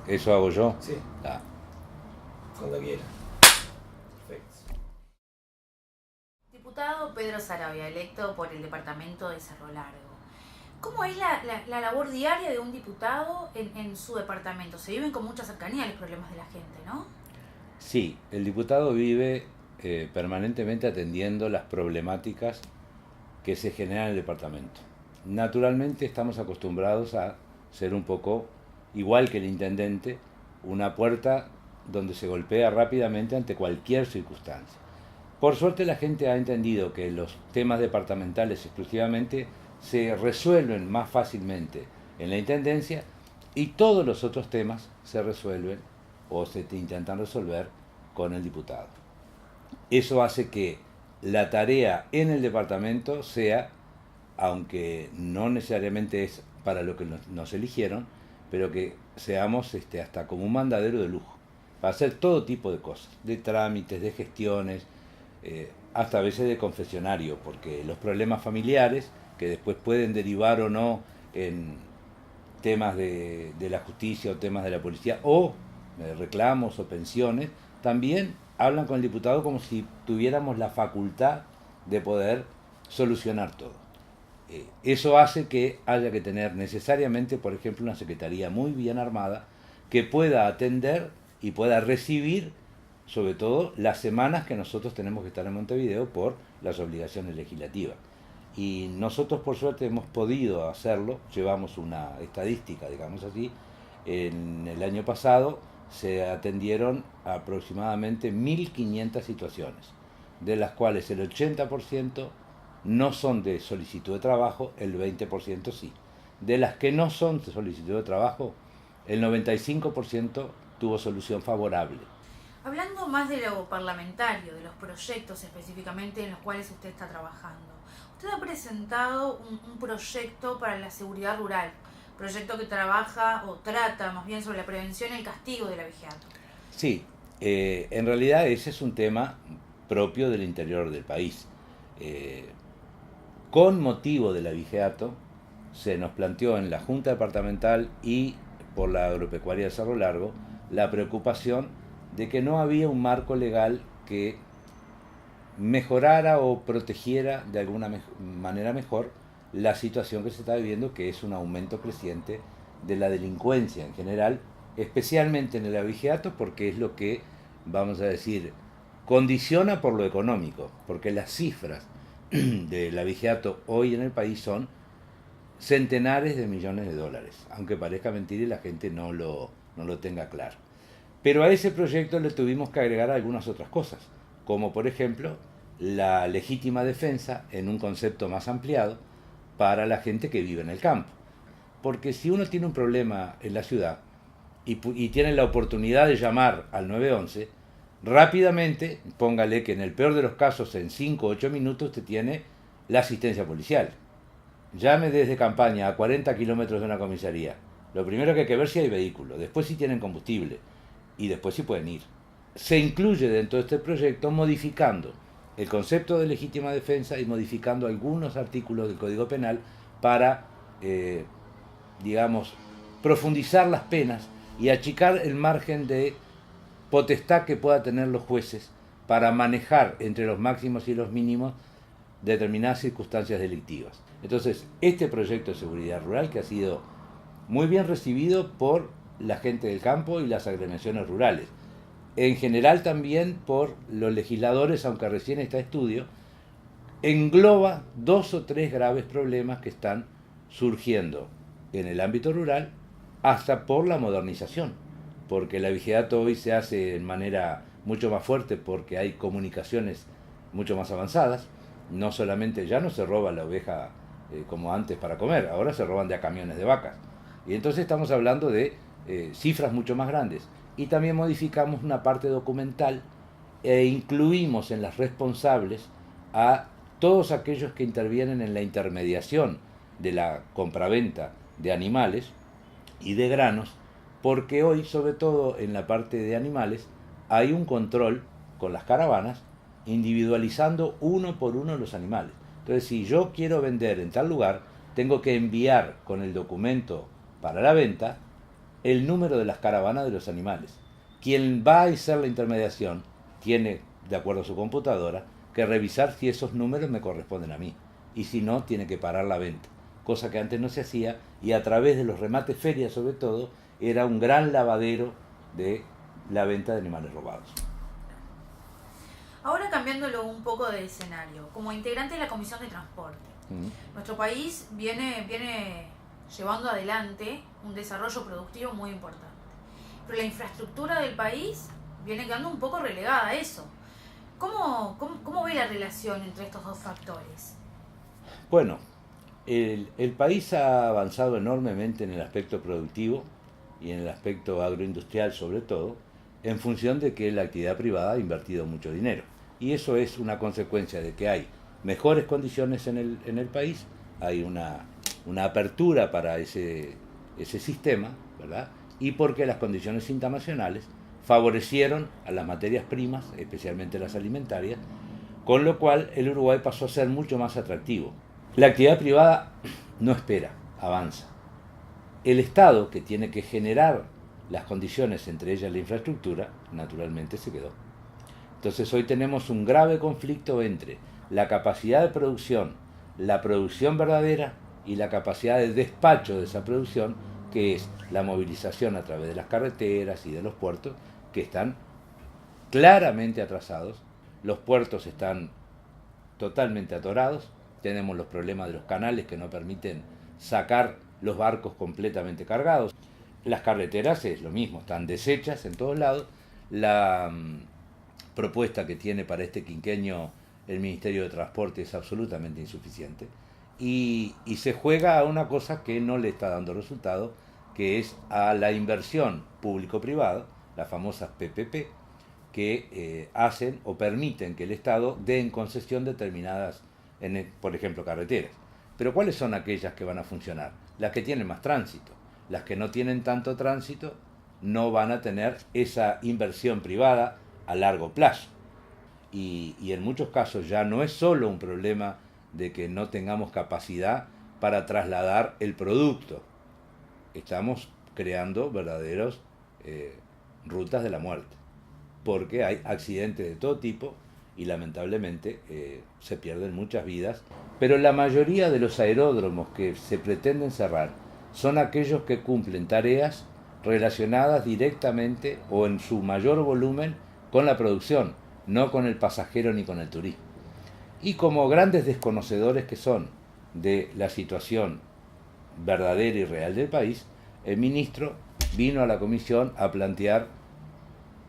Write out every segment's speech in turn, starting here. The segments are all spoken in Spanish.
¿Eso hago yo? Sí, Ah. cuando quiera. Perfecto. Diputado Pedro Saravia, electo por el departamento de Cerro Largo. ¿Cómo es la labor diaria de un diputado en su departamento? Se viven con mucha cercanía los problemas de la gente, ¿no? Sí, el diputado vive permanentemente atendiendo las problemáticas que se generan en el departamento. Naturalmente estamos acostumbrados a ser un poco, igual que el intendente, una puerta donde se golpea rápidamente ante cualquier circunstancia. Por suerte la gente ha entendido que los temas departamentales exclusivamente se resuelven más fácilmente en la intendencia y todos los otros temas se resuelven o se intentan resolver con el diputado. Eso hace que la tarea en el departamento sea, aunque no necesariamente es para lo que nos eligieron, pero que seamos hasta como un mandadero de lujo, para hacer todo tipo de cosas, de trámites, de gestiones, hasta a veces de confesionario, porque los problemas familiares, que después pueden derivar o no en temas de la justicia o temas de la policía, o reclamos o pensiones, también hablan con el diputado como si tuviéramos la facultad de poder solucionar todo. Eso hace que haya que tener necesariamente, por ejemplo, una secretaría muy bien armada que pueda atender y pueda recibir, sobre todo, las semanas que nosotros tenemos que estar en Montevideo por las obligaciones legislativas. Y nosotros, por suerte, hemos podido hacerlo. Llevamos una estadística, digamos así. En el año pasado se atendieron aproximadamente 1.500 situaciones, de las cuales el 80% no son de solicitud de trabajo, el 20% sí. De las que no son de solicitud de trabajo, el 95% tuvo solución favorable. Hablando más de lo parlamentario, de los proyectos específicamente en los cuales usted está trabajando. Usted ha presentado un proyecto para la seguridad rural, proyecto que trabaja o trata más bien sobre la prevención y el castigo del abigeato. Sí, en realidad ese es un tema propio del interior del país. Eh, con motivo del abigeato, se nos planteó en la Junta Departamental y por la Agropecuaria de Cerro Largo la preocupación de que no había un marco legal que mejorara o protegiera de alguna manera mejor la situación que se está viviendo, que es un aumento creciente de la delincuencia en general, especialmente en el abigeato, porque es lo que, vamos a decir, condiciona por lo económico, porque las cifras del abigeato hoy en el país son centenares de millones de dólares, aunque parezca mentira y la gente no lo tenga claro. Pero a ese proyecto le tuvimos que agregar algunas otras cosas, como por ejemplo la legítima defensa en un concepto más ampliado para la gente que vive en el campo. Porque si uno tiene un problema en la ciudad y tiene la oportunidad de llamar al 911, rápidamente, póngale que en el peor de los casos en 5 o 8 minutos te tiene la asistencia policial. Llame desde campaña a 40 kilómetros de una comisaría. Lo primero que hay que ver si hay vehículo, después si tienen combustible y después si pueden ir. Se incluye dentro de este proyecto modificando el concepto de legítima defensa y modificando algunos artículos del Código Penal para, digamos, profundizar las penas y achicar el margen de potestad que pueda tener los jueces para manejar entre los máximos y los mínimos determinadas circunstancias delictivas. Entonces, este proyecto de seguridad rural, que ha sido muy bien recibido por la gente del campo y las agremiaciones rurales, en general también por los legisladores, aunque recién está estudio, engloba 2 o 3 graves problemas que están surgiendo en el ámbito rural hasta por la modernización, porque la vigilato hoy se hace de manera mucho más fuerte porque hay comunicaciones mucho más avanzadas. No solamente ya no se roba la oveja como antes para comer, ahora se roban de a camiones de vacas. Y entonces estamos hablando de cifras mucho más grandes. Y también modificamos una parte documental e incluimos en las responsables a todos aquellos que intervienen en la intermediación de la compraventa de animales y de granos, porque hoy, sobre todo en la parte de animales, hay un control con las caravanas individualizando uno por uno los animales. Entonces, si yo quiero vender en tal lugar, tengo que enviar con el documento para la venta el número de las caravanas de los animales. Quien va a hacer la intermediación tiene, de acuerdo a su computadora, que revisar si esos números me corresponden a mí. Y si no, tiene que parar la venta. Cosa que antes no se hacía, y a través de los remates ferias sobre todo, era un gran lavadero de la venta de animales robados. Ahora cambiándolo un poco de escenario, como integrante de la Comisión de Transporte, nuestro país viene llevando adelante un desarrollo productivo muy importante, pero la infraestructura del país viene quedando un poco relegada a eso. ¿Cómo ve la relación entre estos dos factores? Bueno, el país ha avanzado enormemente en el aspecto productivo y en el aspecto agroindustrial sobre todo, en función de que la actividad privada ha invertido mucho dinero. Y eso es una consecuencia de que hay mejores condiciones en el país, hay una apertura para ese sistema, ¿verdad? Y porque las condiciones internacionales favorecieron a las materias primas, especialmente las alimentarias, con lo cual el Uruguay pasó a ser mucho más atractivo. La actividad privada no espera, avanza. El Estado, que tiene que generar las condiciones, entre ellas la infraestructura, naturalmente se quedó. Entonces hoy tenemos un grave conflicto entre la capacidad de producción, la producción verdadera y la capacidad de despacho de esa producción, que es la movilización a través de las carreteras y de los puertos, que están claramente atrasados. Los puertos están totalmente atorados, tenemos los problemas de los canales que no permiten sacar los barcos completamente cargados. Las carreteras es lo mismo, están deshechas en todos lados. La propuesta que tiene para este quinquenio el Ministerio de Transporte es absolutamente insuficiente y se juega a una cosa que no le está dando resultado, que es a la inversión público-privada, las famosas PPP, que hacen o permiten que el Estado dé en concesión determinadas, por ejemplo, carreteras. Pero ¿cuáles son aquellas que van a funcionar? Las que tienen más tránsito. Las que no tienen tanto tránsito no van a tener esa inversión privada a largo plazo. Y en muchos casos ya no es solo un problema de que no tengamos capacidad para trasladar el producto. Estamos creando verdaderos rutas de la muerte, porque hay accidentes de todo tipo y lamentablemente se pierden muchas vidas. Pero la mayoría de los aeródromos que se pretenden cerrar son aquellos que cumplen tareas relacionadas directamente o en su mayor volumen con la producción, no con el pasajero ni con el turismo. Y como grandes desconocedores que son de la situación verdadera y real del país, el ministro vino a la comisión a plantear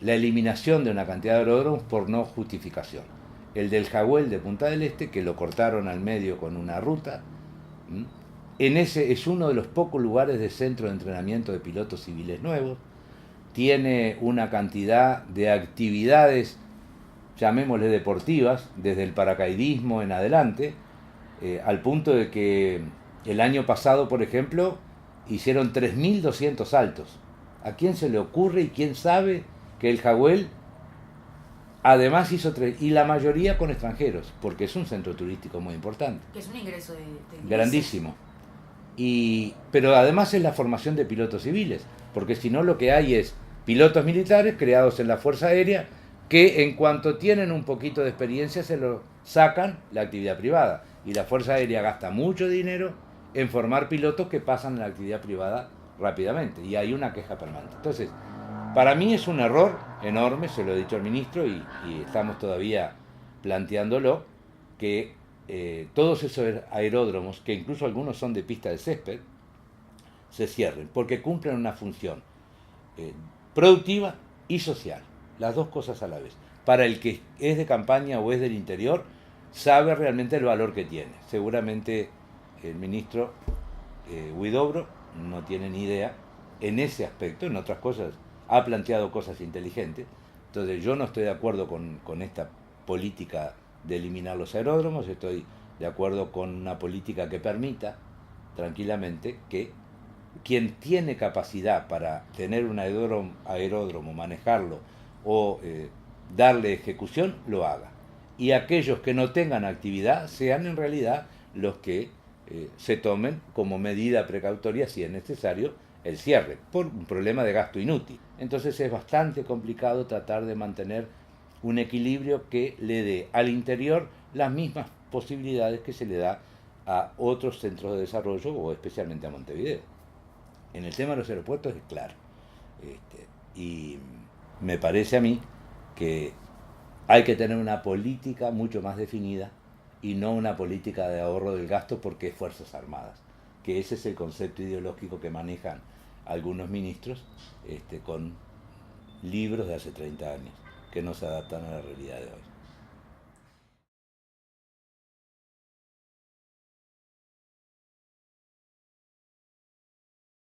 la eliminación de una cantidad de aeródromos por no justificación. El del Jagüel de Punta del Este, que lo cortaron al medio con una ruta, en ese es uno de los pocos lugares de centro de entrenamiento de pilotos civiles nuevos, tiene una cantidad de actividades, llamémosle deportivas, desde el paracaidismo en adelante, al punto de que el año pasado, por ejemplo, hicieron 3.200 saltos. ¿A quién se le ocurre y quién sabe que el Jagüel además hizo y la mayoría con extranjeros, porque es un centro turístico muy importante? Que es un ingreso de grandísimo. Pero además es la formación de pilotos civiles, porque si no lo que hay es pilotos militares creados en la Fuerza Aérea que en cuanto tienen un poquito de experiencia se lo sacan la actividad privada. Y la Fuerza Aérea gasta mucho dinero en formar pilotos que pasan a la actividad privada rápidamente. Y hay una queja permanente. Entonces, para mí es un error enorme, se lo he dicho al ministro y estamos todavía planteándolo, que todos esos aeródromos, que incluso algunos son de pista de césped, se cierren, porque cumplen una función productiva y social, las dos cosas a la vez. Para el que es de campaña o es del interior, sabe realmente el valor que tiene. Seguramente el ministro Huidobro no tiene ni idea en ese aspecto, en otras cosas ha planteado cosas inteligentes. Entonces yo no estoy de acuerdo con esta política de eliminar los aeródromos, estoy de acuerdo con una política que permita tranquilamente que quien tiene capacidad para tener un aeródromo, manejarlo o darle ejecución, lo haga. Y aquellos que no tengan actividad sean en realidad los que se tomen como medida precautoria, si es necesario, el cierre, por un problema de gasto inútil. Entonces es bastante complicado tratar de mantener un equilibrio que le dé al interior las mismas posibilidades que se le da a otros centros de desarrollo o especialmente a Montevideo. En el tema de los aeropuertos es claro. Y me parece a mí que hay que tener una política mucho más definida y no una política de ahorro del gasto porque es Fuerzas Armadas, que ese es el concepto ideológico que manejan algunos ministros con libros de hace 30 años que no se adaptan a la realidad de hoy.